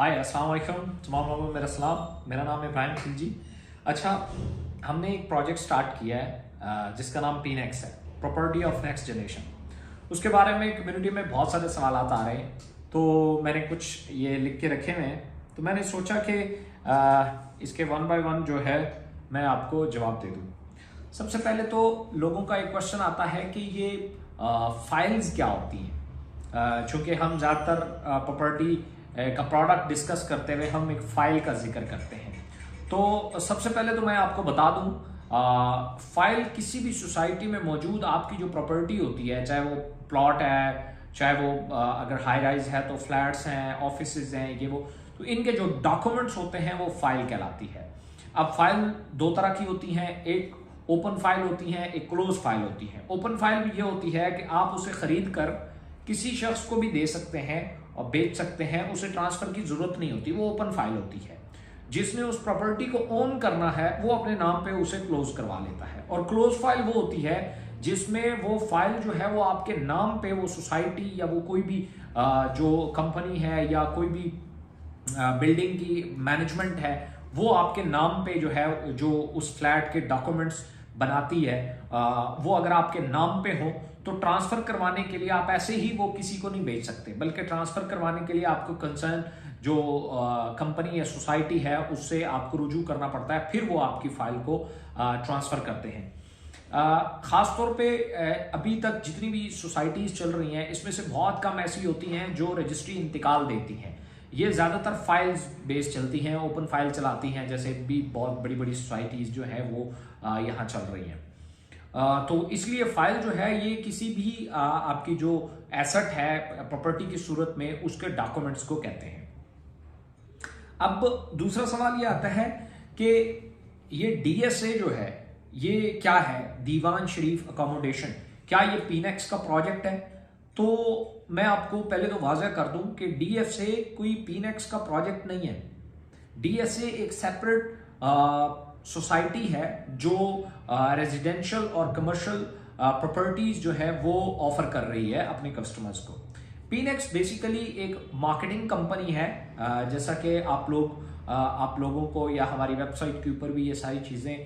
हाय अस्सलाम वालेकुम, तमाम लोगों को मेरा सलाम। मेरा नाम है इब्राहिम खिलजी। अच्छा, हमने एक प्रोजेक्ट स्टार्ट किया है जिसका नाम पीनेक्स है, प्रॉपर्टी ऑफ नेक्स्ट जनरेशन। उसके बारे में कम्युनिटी में बहुत सारे सवाल आ रहे हैं, तो मैंने कुछ ये लिख के रखे हुए हैं। तो मैंने सोचा कि इसके वन बाय वन जो है मैं आपको जवाब दे दूँ। सबसे पहले तो लोगों का एक क्वेश्चन आता है कि ये फाइल्स क्या होती हैं। चूँकि हम ज़्यादातर प्रॉपर्टी का प्रोडक्ट डिस्कस करते हुए हम एक फाइल का जिक्र करते हैं। तो सबसे पहले तो मैं आपको बता दूं, फाइल किसी भी सोसाइटी में मौजूद आपकी जो प्रॉपर्टी होती है, चाहे वो प्लॉट है, चाहे वो अगर हाई राइज है तो फ्लैट्स हैं, ऑफिसेज हैं, ये वो, तो इनके जो डॉक्यूमेंट्स होते हैं वो फाइल कहलाती है। अब फाइल दो तरह की होती हैं, एक ओपन फाइल होती है, एक क्लोज फाइल होती है। ओपन फाइल भी ये होती है कि आप उसे खरीद कर किसी शख्स को भी दे सकते हैं और बेच सकते हैं, उसे ट्रांसफर की जरूरत नहीं होती, वो ओपन फाइल होती है। जिसने उस प्रॉपर्टी को ओन करना है वो अपने नाम पे उसे क्लोज करवा लेता है। और क्लोज फाइल वो होती है जिसमें वो फाइल जो है वो आपके नाम पे, वो सोसाइटी या वो कोई भी जो कंपनी है या कोई भी बिल्डिंग की मैनेजमेंट है, वो आपके नाम पे जो है, जो उस फ्लैट के डॉक्यूमेंट्स बनाती है, वो अगर आपके नाम पे हो तो ट्रांसफर करवाने के लिए आप ऐसे ही वो किसी को नहीं बेच सकते, बल्कि ट्रांसफर करवाने के लिए आपको कंसर्न जो कंपनी या सोसाइटी है उससे आपको रुजू करना पड़ता है, फिर वो आपकी फाइल को ट्रांसफर करते हैं। खास तौर पे अभी तक जितनी भी सोसाइटीज चल रही हैं इसमें से बहुत कम ऐसी होती हैं जो रजिस्ट्री इंतकाल देती हैं। ये ज़्यादातर फाइल्स बेस्ड चलती हैं, ओपन फाइल चलाती हैं, जैसे भी बहुत बड़ी बड़ी सोसाइटीज़ जो है वो यहाँ चल रही हैं। तो इसलिए फाइल जो है ये किसी भी आपकी जो एसेट है प्रॉपर्टी की सूरत में उसके डॉक्यूमेंट्स को कहते हैं। अब दूसरा सवाल ये आता है कि ये डीएसए जो है ये क्या है, दीवान शरीफ अकोमोडेशन, क्या ये पीनेक्स का प्रोजेक्ट है? तो मैं आपको पहले तो वाज़ह कर दूं कि डीएसए कोई पीनेक्स का प्रोजेक्ट नहीं है। डीएसए एक सेपरेट सोसाइटी है जो रेजिडेंशियल और कमर्शियल प्रॉपर्टीज जो है वो ऑफर कर रही है अपने कस्टमर्स को। पीनेक्स बेसिकली एक मार्केटिंग कंपनी है। जैसा कि आप लोगों को या हमारी वेबसाइट के ऊपर भी ये सारी चीज़ें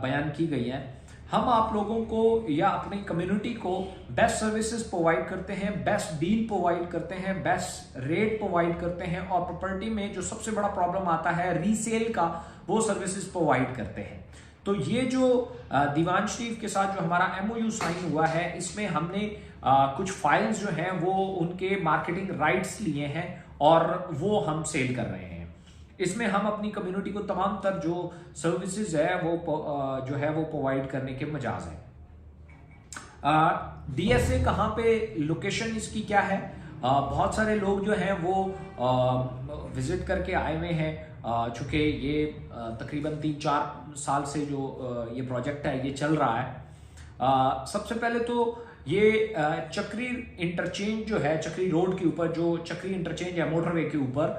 बयान की गई हैं। हम आप लोगों को या अपनी कम्युनिटी को बेस्ट सर्विसेज प्रोवाइड करते हैं, बेस्ट डील प्रोवाइड करते हैं, बेस्ट रेट प्रोवाइड करते हैं, और प्रॉपर्टी में जो सबसे बड़ा प्रॉब्लम आता है रीसेल का, वो सर्विसेज प्रोवाइड करते हैं। तो ये जो दीवान शरीफ के साथ जो हमारा एमओयू साइन हुआ है, इसमें हमने कुछ फाइल्स जो हैं वो उनके मार्केटिंग राइट्स लिए हैं और वो हम सेल कर रहे हैं। इसमें हम अपनी कम्युनिटी को तमाम तर जो सर्विसेज है वो जो है वो प्रोवाइड करने के मजाज है। डीएसए कहाँ पे, लोकेशन इसकी क्या है? बहुत सारे लोग जो हैं वो विजिट करके आए हुए हैं, चूंकि ये तकरीबन 3-4 साल से जो ये प्रोजेक्ट है ये चल रहा है। सबसे पहले तो ये चक्री इंटरचेंज जो है, चक्री रोड के ऊपर जो चक्री इंटरचेंज है मोटरवे के ऊपर,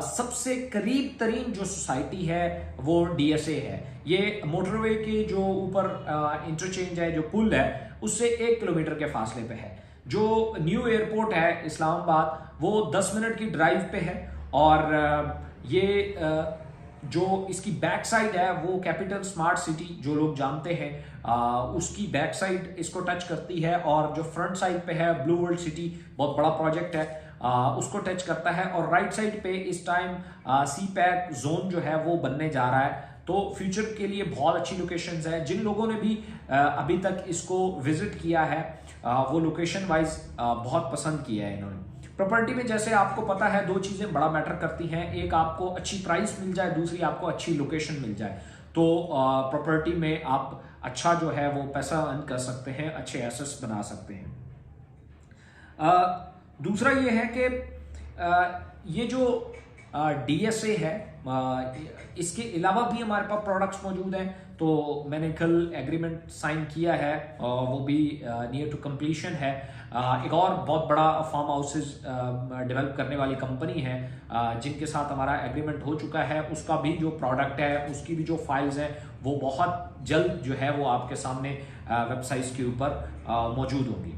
सबसे करीब तरीन जो सोसाइटी है वो डीएसए है। ये मोटरवे के जो ऊपर इंटरचेंज है, जो पुल है, उससे 1 किलोमीटर के फासले पे है। जो न्यू एयरपोर्ट है इस्लामाबाद, वो 10 मिनट की ड्राइव पे है। और ये जो इसकी बैक साइड है वो कैपिटल स्मार्ट सिटी जो लोग जानते हैं, उसकी बैक साइड इसको टच करती है। और जो फ्रंट साइड पे है ब्लू वर्ल्ड सिटी, बहुत बड़ा प्रोजेक्ट है, उसको टच करता है। और राइट साइड पे इस टाइम सी पैक जोन जो है वो बनने जा रहा है। तो फ्यूचर के लिए बहुत अच्छी लोकेशंस है। जिन लोगों ने भी अभी तक इसको विजिट किया है वो लोकेशन वाइज बहुत पसंद किया है इन्होंने। प्रॉपर्टी में जैसे आपको पता है 2 चीजें बड़ा मैटर करती हैं, एक आपको अच्छी प्राइस मिल जाए, दूसरी आपको अच्छी लोकेशन मिल जाए। तो प्रॉपर्टी में आप अच्छा जो है वो पैसा अर्न कर सकते हैं, अच्छे एसेट्स बना सकते हैं। दूसरा ये है कि ये जो डीएसए है, इसके अलावा भी हमारे पास प्रोडक्ट्स मौजूद हैं। तो मैंने कल एग्रीमेंट साइन किया है और वो भी नियर टू कंप्लीशन है। एक और बहुत बड़ा फार्म हाउसेज डेवलप करने वाली कंपनी है जिनके साथ हमारा एग्रीमेंट हो चुका है। उसका भी जो प्रोडक्ट है, उसकी भी जो फाइल्स हैं, वो बहुत जल्द जो है वो आपके सामने वेबसाइट्स के ऊपर मौजूद होंगी।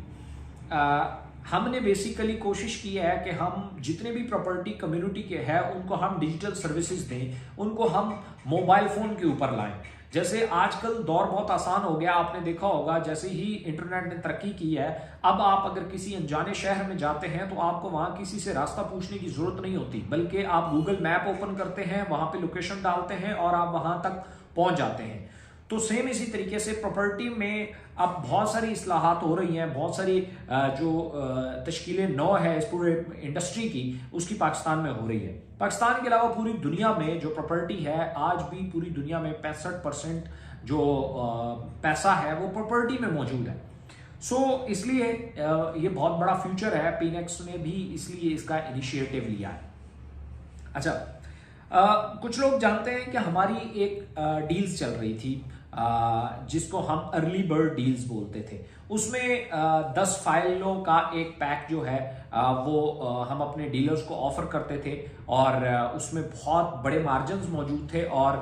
हमने बेसिकली कोशिश की है कि हम जितने भी प्रॉपर्टी कम्युनिटी के हैं उनको हम डिजिटल सर्विसेज दें, उनको हम मोबाइल फोन के ऊपर लाएं। जैसे आजकल दौर बहुत आसान हो गया, आपने देखा होगा जैसे ही इंटरनेट ने तरक्की की है, अब आप अगर किसी अनजाने शहर में जाते हैं तो आपको वहां किसी से रास्ता पूछने की जरूरत नहीं होती, बल्कि आप गूगल मैप ओपन करते हैं, वहां पे लोकेशन डालते हैं और आप वहां तक पहुंच जाते हैं। तो सेम इसी तरीके से प्रॉपर्टी में अब बहुत सारी इस्लाहात हो रही हैं, बहुत सारी जो तश्कीलें नौ है इस पूरे इंडस्ट्री की, उसकी पाकिस्तान में हो रही है। पाकिस्तान के अलावा पूरी दुनिया में जो प्रॉपर्टी है, आज भी पूरी दुनिया में 65% जो पैसा है वो प्रॉपर्टी में मौजूद है। सो इसलिए ये बहुत बड़ा फ्यूचर है, पीनेक्स ने भी इसलिए इसका इनिशिएटिव लिया है। अच्छा, कुछ लोग जानते हैं कि हमारी एक डील्स चल रही थी जिसको हम अर्ली बर्ड डील्स बोलते थे। उसमें 10 फाइलों का एक पैक जो है वो हम अपने डीलर्स को ऑफर करते थे और उसमें बहुत बड़े मार्जिन्स मौजूद थे और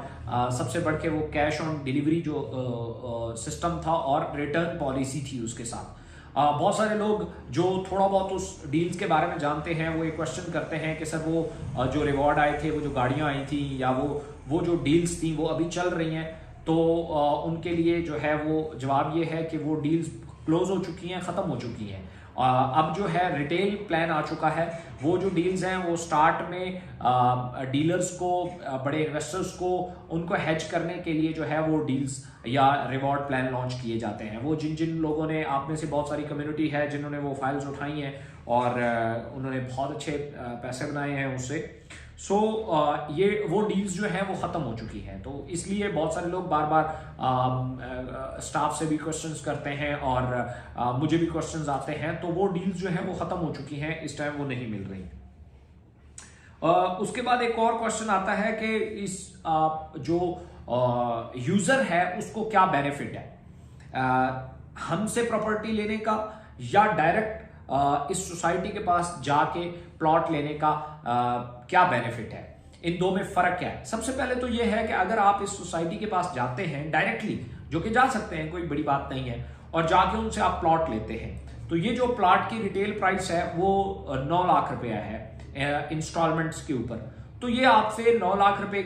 सबसे बढ़ के वो कैश ऑन डिलीवरी जो सिस्टम था और रिटर्न पॉलिसी थी उसके साथ। बहुत सारे लोग जो थोड़ा बहुत उस डील्स के बारे में जानते हैं वो एक क्वेश्चन करते हैं कि सर वो जो रिवॉर्ड आए थे, वो जो गाड़ियां आई थी या वो जो डील्स थी वो अभी चल रही हैं, तो उनके लिए जो है वो जवाब ये है कि वो डील्स क्लोज हो चुकी हैं, ख़त्म हो चुकी हैं। अब जो है रिटेल प्लान आ चुका है। वो जो डील्स हैं वो स्टार्ट में डीलर्स को, बड़े इन्वेस्टर्स को, उनको हेज करने के लिए जो है वो डील्स या रिवॉर्ड प्लान लॉन्च किए जाते हैं। वो जिन जिन लोगों ने, आप में से बहुत सारी कम्युनिटी है जिन्होंने वो फाइल्स उठाई हैं और उन्होंने बहुत अच्छे पैसे बनाए हैं उससे। सो ये वो डील्स जो है वो ख़त्म हो चुकी हैं, तो इसलिए बहुत सारे लोग बार बार स्टाफ से भी क्वेश्चंस करते हैं और मुझे भी क्वेश्चंस आते हैं। तो वो डील्स जो है वो ख़त्म हो चुकी हैं, इस टाइम वो नहीं मिल रही। उसके बाद एक और क्वेश्चन आता है कि इस जो यूज़र है उसको क्या बेनिफिट है हमसे प्रॉपर्टी लेने का या डायरेक्ट इस सोसाइटी के पास जाके प्लॉट लेने का क्या बेनिफिट है, इन दो में फर्क क्या है। सबसे पहले तो यह है कि अगर आप इस सोसाइटी के पास जाते हैं डायरेक्टली, जो कि जा सकते हैं, कोई बड़ी बात नहीं है, और जाके उनसे आप प्लॉट लेते हैं, तो ये जो प्लॉट की रिटेल प्राइस है वो 9 लाख रुपया है इंस्टॉलमेंट्स के ऊपर। तो ये आपसे 9 लाख रुपए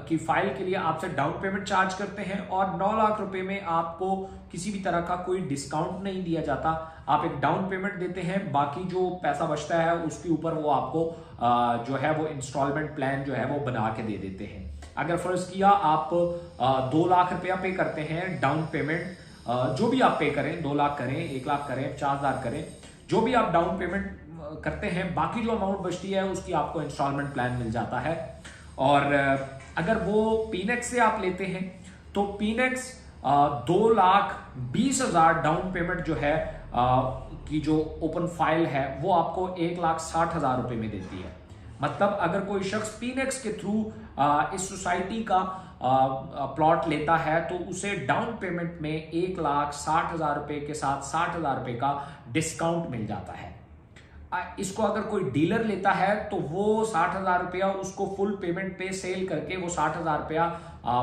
की फाइल के लिए आपसे डाउन पेमेंट चार्ज करते हैं और 9 लाख रुपए में आपको किसी भी तरह का कोई डिस्काउंट नहीं दिया जाता। आप एक डाउन पेमेंट देते हैं, बाकी जो पैसा बचता है उसके ऊपर वो आपको जो है वो इंस्टॉलमेंट प्लान जो है वो बना के दे देते हैं। अगर फर्ज किया आप 2 लाख रुपया पे करते हैं डाउन पेमेंट, जो भी आप पे करें, 2 लाख करें, 1 लाख करें, 50,000 करें, जो भी आप डाउन पेमेंट करते हैं, बाकी जो अमाउंट बचती है उसकी आपको इंस्टॉलमेंट प्लान मिल जाता है। और अगर वो पीनेक्स से आप लेते हैं तो पीनेक्स 2,20,000 डाउन पेमेंट जो है की जो ओपन फाइल है वो आपको 1,60,000 रुपए में देती है। मतलब अगर कोई शख्स पीनेक्स के थ्रू इस सोसाइटी का प्लॉट लेता है तो उसे डाउन पेमेंट में 1,60,000 रुपए के साथ 60,000 रुपए का डिस्काउंट मिल जाता है। इसको अगर कोई डीलर लेता है तो वो 60,000 रुपया उसको फुल पेमेंट पे सेल करके वो 60,000 रुपया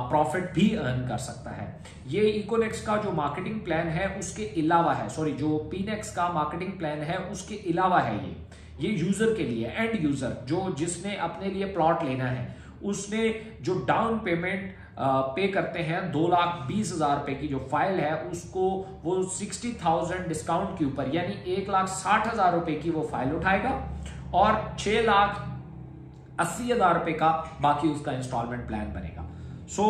प्रॉफिट भी अर्न कर सकता है। ये इकोनेक्स का जो मार्केटिंग प्लान है उसके अलावा है, सॉरी, जो पीनेक्स का मार्केटिंग प्लान है उसके अलावा है। ये यूजर के लिए, एंड यूजर जो जिसने अपने लिए प्लॉट लेना है, उसने जो डाउन पेमेंट पे करते हैं 2,20,000 रुपए की जो फाइल है उसको वो 60,000 डिस्काउंट के ऊपर यानी 1,60,000 रुपए की वो फाइल उठाएगा और 6,80,000 रुपए का बाकी उसका इंस्टॉलमेंट प्लान बनेगा। सो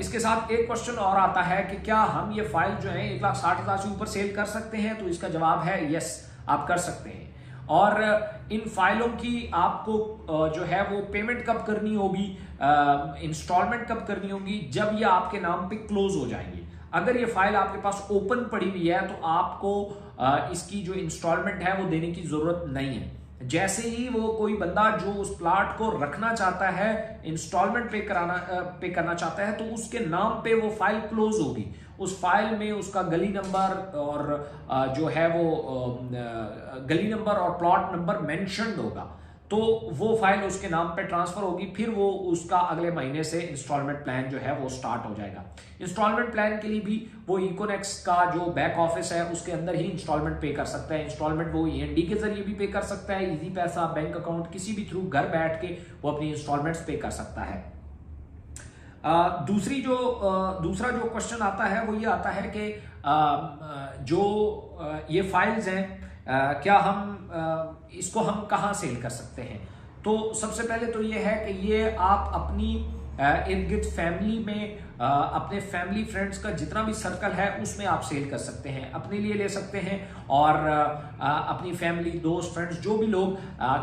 इसके साथ एक क्वेश्चन और आता है कि क्या हम ये फाइल जो है 1,60,000 से ऊपर सेल कर सकते हैं? तो इसका जवाब है यस, आप कर सकते हैं। और इन फाइलों की आपको जो है वो पेमेंट कब करनी होगी, इंस्टॉलमेंट कब करनी होगी? जब ये आपके नाम पे क्लोज हो जाएंगी। अगर ये फाइल आपके पास ओपन पड़ी हुई है तो आपको इसकी जो इंस्टॉलमेंट है वो देने की जरूरत नहीं है। जैसे ही वो कोई बंदा जो उस प्लॉट को रखना चाहता है, इंस्टॉलमेंट पे करना चाहता है, तो उसके नाम पे वो फाइल क्लोज होगी। उस फाइल में उसका गली नंबर और जो है वो गली नंबर और प्लॉट नंबर मेंशन्ड होगा। तो वो फाइल उसके नाम पे ट्रांसफर होगी, फिर वो उसका अगले महीने से इंस्टॉलमेंट प्लान जो है वो स्टार्ट हो जाएगा। इंस्टॉलमेंट प्लान के लिए भी वो इकोनेक्स का जो बैक ऑफिस है उसके अंदर ही इंस्टॉलमेंट पे कर सकता है। इंस्टॉलमेंट वो ईएनडी के जरिए भी पे कर सकता है, इजी पैसा, बैंक अकाउंट, किसी भी थ्रू घर बैठ के वो अपनी इंस्टॉलमेंट्स पे कर सकता है। दूसरा जो क्वेश्चन आता है वो ये आता है कि ये फाइल्स हैं, क्या हम इसको हम कहाँ सेल कर सकते हैं? तो सबसे पहले तो ये है कि ये आप अपनी इर्द गिर्द फैमिली में अपने फैमिली फ्रेंड्स का जितना भी सर्कल है उसमें आप सेल कर सकते हैं, अपने लिए ले सकते हैं और अपनी फैमिली, दोस्त, फ्रेंड्स, जो भी लोग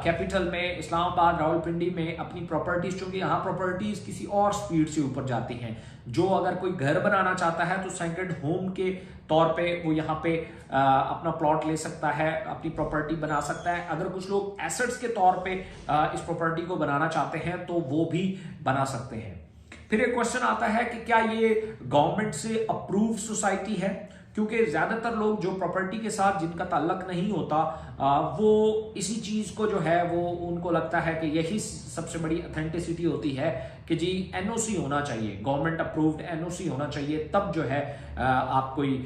कैपिटल में, इस्लामाबाद, रावलपिंडी में अपनी प्रॉपर्टीज, क्योंकि यहाँ प्रॉपर्टीज किसी और स्पीड से ऊपर जाती हैं। जो अगर कोई घर बनाना चाहता है तो सेकंड होम के तौर पे वो यहाँ पे अपना प्लॉट ले सकता है, अपनी प्रॉपर्टी बना सकता है। अगर कुछ लोग एसेट्स के तौर पे इस प्रॉपर्टी को बनाना चाहते हैं तो वो भी बना सकते हैं। फिर एक क्वेश्चन आता है कि क्या ये गवर्नमेंट से अप्रूव सोसाइटी है? क्योंकि ज्यादातर लोग जो प्रॉपर्टी के साथ जिनका ताल्लुक नहीं होता वो इसी चीज को जो है वो उनको लगता है कि यही सबसे बड़ी ऑथेंटिसिटी होती है कि जी एनओसी होना चाहिए, गवर्नमेंट अप्रूव्ड एनओसी होना चाहिए, तब जो है आप कोई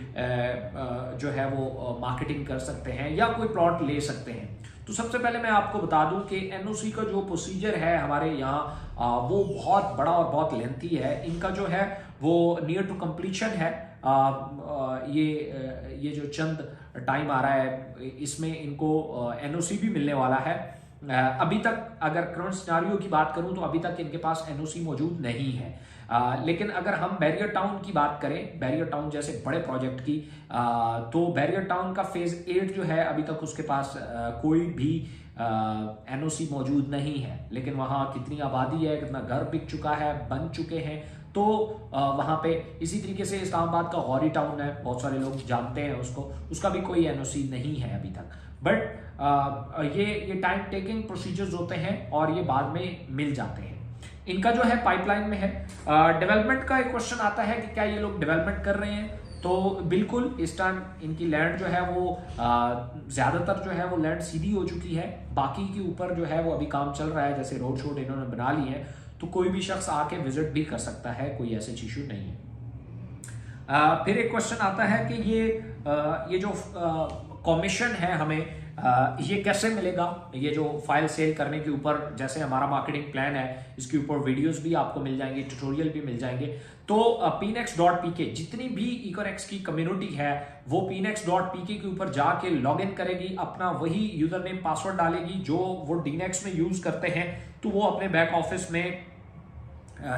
जो है वो मार्केटिंग कर सकते हैं या कोई प्लॉट ले सकते हैं। तो सबसे पहले मैं आपको बता दूं कि एनओसी का जो प्रोसीजर है हमारे यहाँ वो बहुत बड़ा और बहुत लेंथी है। इनका जो है वो नियर टू कंप्लीशन है। ये जो चंद टाइम आ रहा है इसमें इनको एनओसी भी मिलने वाला है। अभी तक अगर करंट सिनेरियो की बात करूं तो अभी तक इनके पास एनओसी मौजूद नहीं है। लेकिन अगर हम बैरियर टाउन की बात करें, बैरियर टाउन जैसे बड़े प्रोजेक्ट की, तो बैरियर टाउन का फेज 8 जो है अभी तक उसके पास कोई भी एनओसी मौजूद नहीं है। लेकिन वहां कितनी आबादी है, कितना घर बिक चुका है, बन चुके हैं, तो वहां पे इसी तरीके से इस्लामाबाद का गौरी टाउन है, बहुत सारे लोग जानते हैं उसको, उसका भी कोई एनओसी नहीं है अभी तक। बट ये टाइम टेकिंग प्रोसीजर्स होते हैं और ये बाद में मिल जाते हैं। इनका जो है पाइपलाइन में है। डेवलपमेंट का एक क्वेश्चन आता है कि क्या ये लोग डेवलपमेंट कर रहे हैं? तो बिल्कुल, इस टाइम इनकी लैंड जो है वो ज्यादातर जो है वो लैंड सीधी हो चुकी है, बाकी के ऊपर जो है वो अभी काम चल रहा है। जैसे रोड शोड इन्होंने बना ली है तो कोई भी शख्स आके विजिट भी कर सकता है, कोई ऐसे इशू नहीं है। फिर एक क्वेश्चन आता है कि ये जो कमीशन है हमें ये कैसे मिलेगा? ये जो फाइल सेल करने के ऊपर, जैसे हमारा मार्केटिंग प्लान है, इसके ऊपर वीडियोस भी आपको मिल जाएंगे, ट्यूटोरियल भी मिल जाएंगे। तो pnex.pk जितनी भी इकोनेक्स की कम्युनिटी है वो pnex.pk के ऊपर जाके लॉग इन करेगी, अपना वही यूजर नेम पासवर्ड डालेगी जो वो डीनेक्स में यूज करते हैं, तो वो अपने बैक ऑफिस में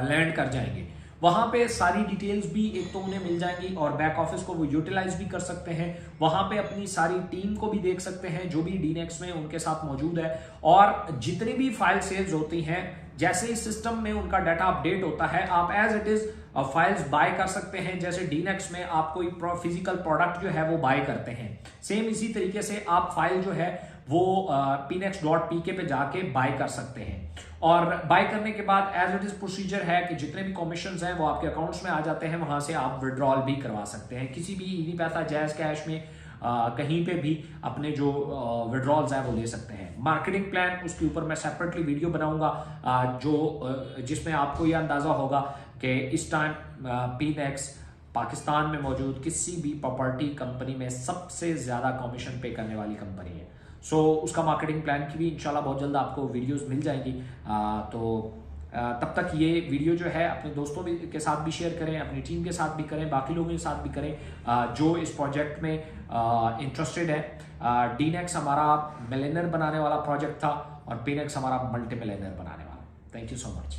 लैंड कर जाएंगे। वहां पे सारी डिटेल्स भी एक तो उन्हें मिल जाएंगी और बैक ऑफिस को वो यूटिलाइज भी कर सकते हैं। वहां पे अपनी सारी टीम को भी देख सकते हैं जो भी डीनेक्स में उनके साथ मौजूद है, और जितनी भी फाइल सेल्स होती हैं, जैसे ही सिस्टम में उनका डाटा अपडेट होता है, आप as it is files buy कर सकते हैं। जैसे डीनेक्स में आप कोई फिजिकल प्रोडक्ट जो है वो बाय करते हैं, सेम इसी तरीके से आप फाइल जो है वो pnex.pk पे जाके बाय कर सकते हैं। और बाय करने के बाद एज इट इज प्रोसीजर है कि जितने भी कमीशंस हैं वो आपके अकाउंट्स में आ जाते हैं, वहां से आप विड्रॉल भी करवा सकते हैं किसी भी इजी पैसा, जायज कैश में, कहीं पे भी अपने जो विड्रॉल्स हैं वो ले सकते हैं। मार्केटिंग प्लान, उसके ऊपर मैं सेपरेटली वीडियो बनाऊंगा जिसमें आपको यह अंदाजा होगा कि इस टाइम pnex पाकिस्तान में मौजूद किसी भी प्रॉपर्टी कंपनी में सबसे ज्यादा कमीशन पे करने वाली कंपनी है। सो उसका मार्केटिंग प्लान की भी इंशाल्लाह बहुत जल्द आपको वीडियोस मिल जाएंगी। तब तक ये वीडियो जो है अपने दोस्तों के साथ भी शेयर करें, अपनी टीम के साथ भी करें, बाकी लोगों के साथ भी करें जो इस प्रोजेक्ट में इंटरेस्टेड है। डीनेक्स हमारा मिलियनेयर बनाने वाला प्रोजेक्ट था और pnex हमारा मल्टी मिलियनेयर बनाने वाला। Thank you so much.